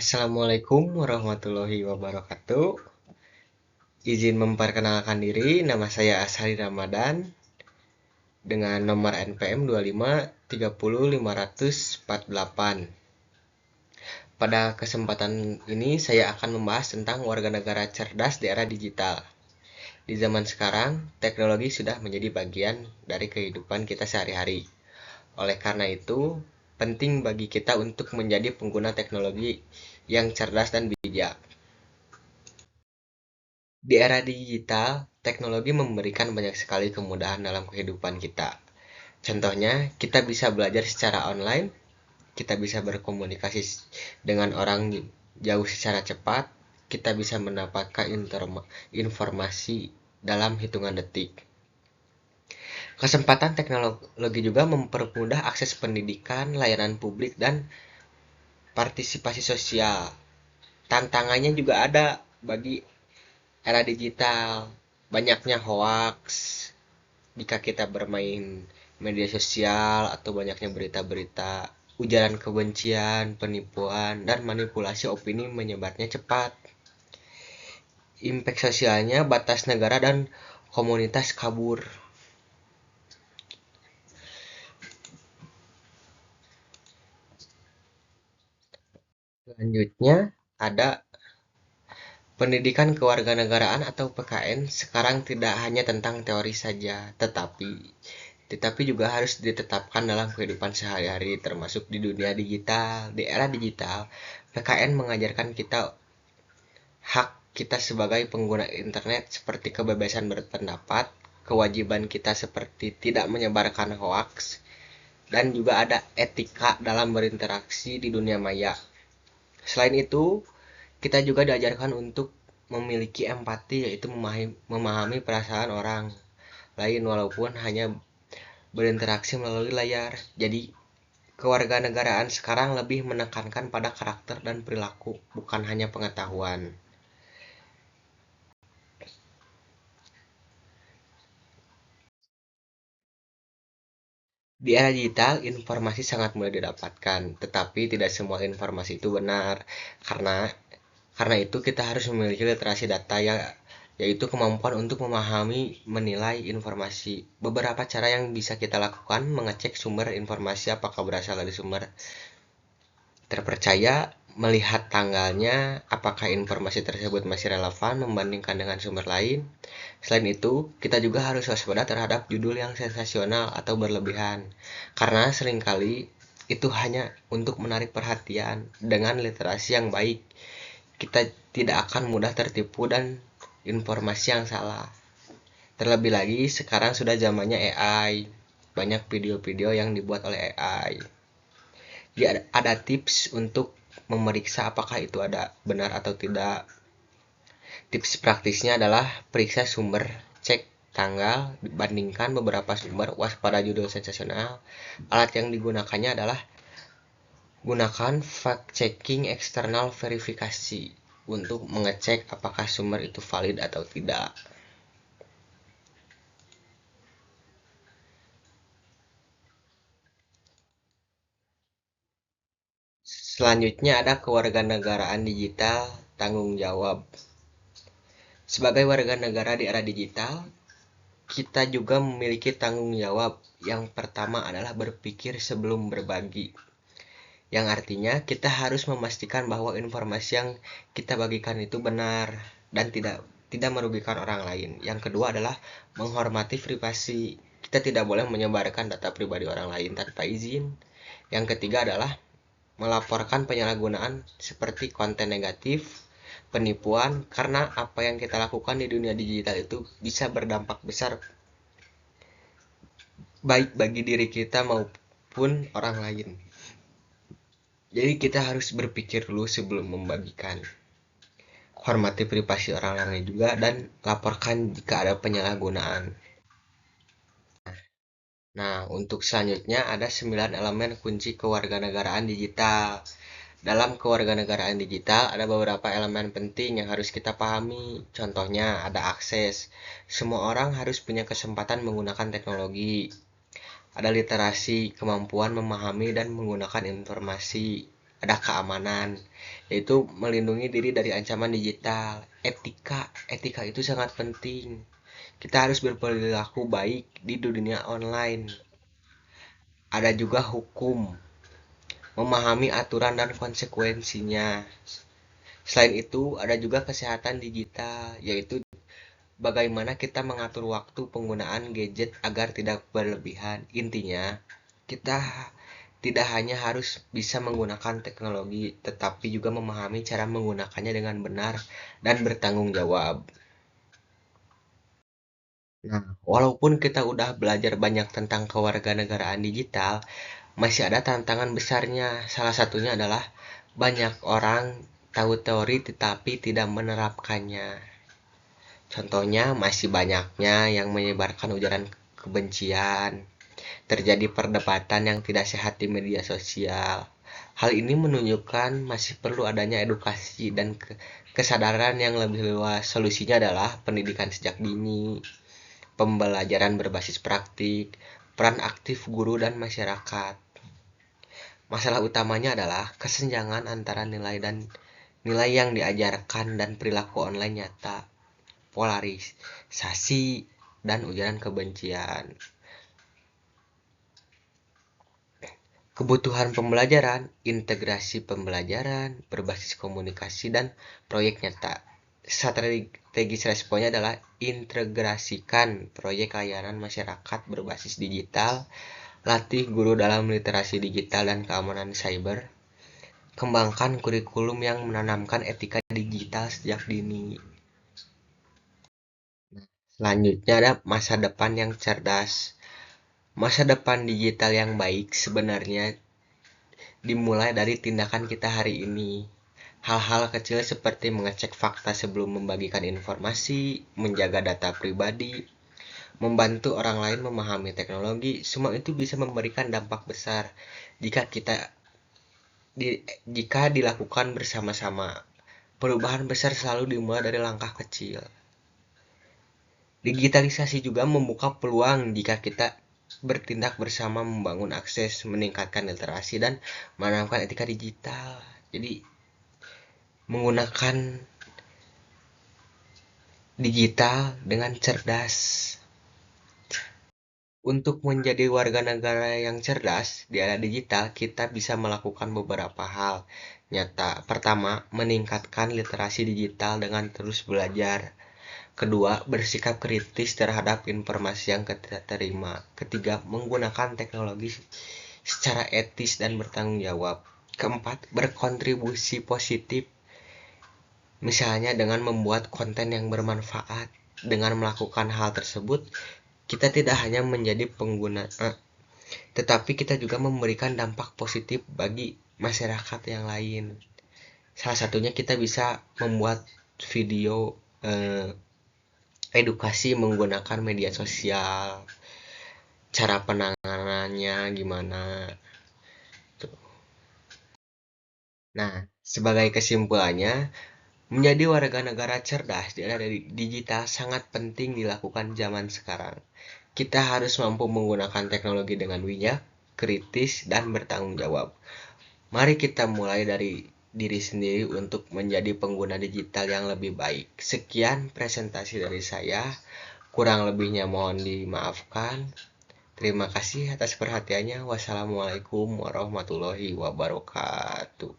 Assalamualaikum warahmatullahi wabarakatuh. Izin memperkenalkan diri, nama saya Ashari Ramadan dengan nomor NPM 25305048. Pada kesempatan ini saya akan membahas tentang warga negara cerdas di era digital. Di zaman sekarang, teknologi sudah menjadi bagian dari kehidupan kita sehari-hari. Oleh karena itu, penting bagi kita untuk menjadi pengguna teknologi yang cerdas dan bijak. Di era digital, teknologi memberikan banyak sekali kemudahan dalam kehidupan kita. Contohnya, kita bisa belajar secara online, kita bisa berkomunikasi dengan orang jauh secara cepat, kita bisa mendapatkan informasi dalam hitungan detik. Kesempatan teknologi juga mempermudah akses pendidikan, layanan publik, dan partisipasi sosial. Tantangannya juga ada bagi era digital, banyaknya hoax jika kita bermain media sosial atau banyaknya berita-berita, ujaran kebencian, penipuan, dan manipulasi opini menyebarnya cepat. Impact sosialnya batas negara dan komunitas kabur. Selanjutnya ada pendidikan kewarganegaraan atau PKN sekarang tidak hanya tentang teori saja, tetapi juga harus ditetapkan dalam kehidupan sehari-hari termasuk di dunia digital. Di era digital, PKN mengajarkan kita hak kita sebagai pengguna internet seperti kebebasan berpendapat, kewajiban kita seperti tidak menyebarkan hoax, dan juga ada etika dalam berinteraksi di dunia maya. Selain itu, kita juga diajarkan untuk memiliki empati, yaitu memahami perasaan orang lain walaupun hanya berinteraksi melalui layar. Jadi, kewarganegaraan sekarang lebih menekankan pada karakter dan perilaku, bukan hanya pengetahuan. Di era digital, informasi sangat mudah didapatkan, tetapi tidak semua informasi itu benar. Karena karena itu kita harus memiliki literasi data, yaitu kemampuan untuk memahami, menilai informasi. Beberapa cara yang bisa kita lakukan: mengecek sumber informasi apakah berasal dari sumber terpercaya, melihat tanggalnya, apakah informasi tersebut masih relevan membandingkan dengan sumber lain. Selain itu, kita juga harus waspada terhadap judul yang sensasional atau berlebihan, karena seringkali itu hanya untuk menarik perhatian. Dengan literasi yang baik, kita tidak akan mudah tertipu dan informasi yang salah. Terlebih lagi, sekarang sudah zamannya AI. Banyak video-video yang dibuat oleh AI. Jadi ada tips untuk memeriksa apakah itu ada benar atau tidak. Tips praktisnya adalah periksa sumber, cek tanggal, bandingkan beberapa sumber, waspada judul sensasional. Alat yang digunakannya adalah gunakan fact checking eksternal verifikasi untuk mengecek apakah sumber itu valid atau tidak. Selanjutnya ada kewarganegaraan digital, tanggung jawab. Sebagai warga negara di era digital, kita juga memiliki tanggung jawab. Yang pertama adalah berpikir sebelum berbagi. Yang artinya kita harus memastikan bahwa informasi yang kita bagikan itu benar dan tidak merugikan orang lain. Yang kedua adalah menghormati privasi. Kita tidak boleh menyebarkan data pribadi orang lain tanpa izin. Yang ketiga adalah melaporkan penyalahgunaan seperti konten negatif, penipuan, karena apa yang kita lakukan di dunia digital itu bisa berdampak besar baik bagi diri kita maupun orang lain. Jadi kita harus berpikir dulu sebelum membagikan. Hormati privasi orang lain juga dan laporkan jika ada penyalahgunaan. Nah, untuk selanjutnya ada 9 elemen kunci kewarganegaraan digital. Dalam kewarganegaraan digital ada beberapa elemen penting yang harus kita pahami. Contohnya ada akses. Semua orang harus punya kesempatan menggunakan teknologi. Ada literasi, kemampuan memahami dan menggunakan informasi. ada keamanan, yaitu melindungi diri dari ancaman digital. Etika itu sangat penting. Kita harus berperilaku baik di dunia online. Ada juga hukum, memahami aturan dan konsekuensinya. Selain itu, ada juga kesehatan digital, yaitu bagaimana kita mengatur waktu penggunaan gadget agar tidak berlebihan. Intinya, kita tidak hanya harus bisa menggunakan teknologi, tetapi juga memahami cara menggunakannya dengan benar dan bertanggung jawab. Nah, walaupun kita udah belajar banyak tentang kewarganegaraan digital, masih ada tantangan besarnya. Salah satunya adalah banyak orang tahu teori tetapi tidak menerapkannya. Contohnya, masih banyaknya yang menyebarkan ujaran kebencian, terjadi perdebatan yang tidak sehat di media sosial. Hal ini menunjukkan masih perlu adanya edukasi dan kesadaran yang lebih luas. Solusinya adalah pendidikan sejak dini, pembelajaran berbasis praktik, peran aktif guru dan masyarakat. Masalah utamanya adalah kesenjangan antara nilai yang diajarkan dan perilaku online nyata, polarisasi, dan ujaran kebencian. Kebutuhan pembelajaran, integrasi pembelajaran, berbasis komunikasi, dan proyek nyata. Strategis responnya adalah integrasikan proyek layanan masyarakat berbasis digital, latih guru dalam literasi digital dan keamanan cyber, kembangkan kurikulum yang menanamkan etika digital sejak dini. Selanjutnya ada masa depan yang cerdas. Masa depan digital yang baik sebenarnya dimulai dari tindakan kita hari ini. Hal-hal kecil seperti mengecek fakta sebelum membagikan informasi, menjaga data pribadi, membantu orang lain memahami teknologi, semua itu bisa memberikan dampak besar jika jika dilakukan bersama-sama. Perubahan besar selalu dimulai dari langkah kecil. Digitalisasi juga membuka peluang jika kita bertindak bersama, membangun akses, meningkatkan literasi, dan menanamkan etika digital. Jadi, menggunakan digital dengan cerdas. Untuk menjadi warga negara yang cerdas di era digital, kita bisa melakukan beberapa hal nyata. Pertama, meningkatkan literasi digital dengan terus belajar. Kedua, bersikap kritis terhadap informasi yang kita terima. Ketiga, menggunakan teknologi secara etis dan bertanggung jawab. Keempat, berkontribusi positif, misalnya dengan membuat konten yang bermanfaat. Dengan melakukan hal tersebut, kita tidak hanya menjadi pengguna, tetapi kita juga memberikan dampak positif bagi masyarakat yang lain. Salah satunya kita bisa membuat video edukasi menggunakan media sosial, cara penanganannya gimana. Nah, sebagai kesimpulannya, menjadi warga negara cerdas di era digital sangat penting dilakukan zaman sekarang. Kita harus mampu menggunakan teknologi dengan bijak, kritis, dan bertanggung jawab. Mari kita mulai dari diri sendiri untuk menjadi pengguna digital yang lebih baik. Sekian presentasi dari saya. Kurang lebihnya mohon dimaafkan. Terima kasih atas perhatiannya. Wassalamualaikum warahmatullahi wabarakatuh.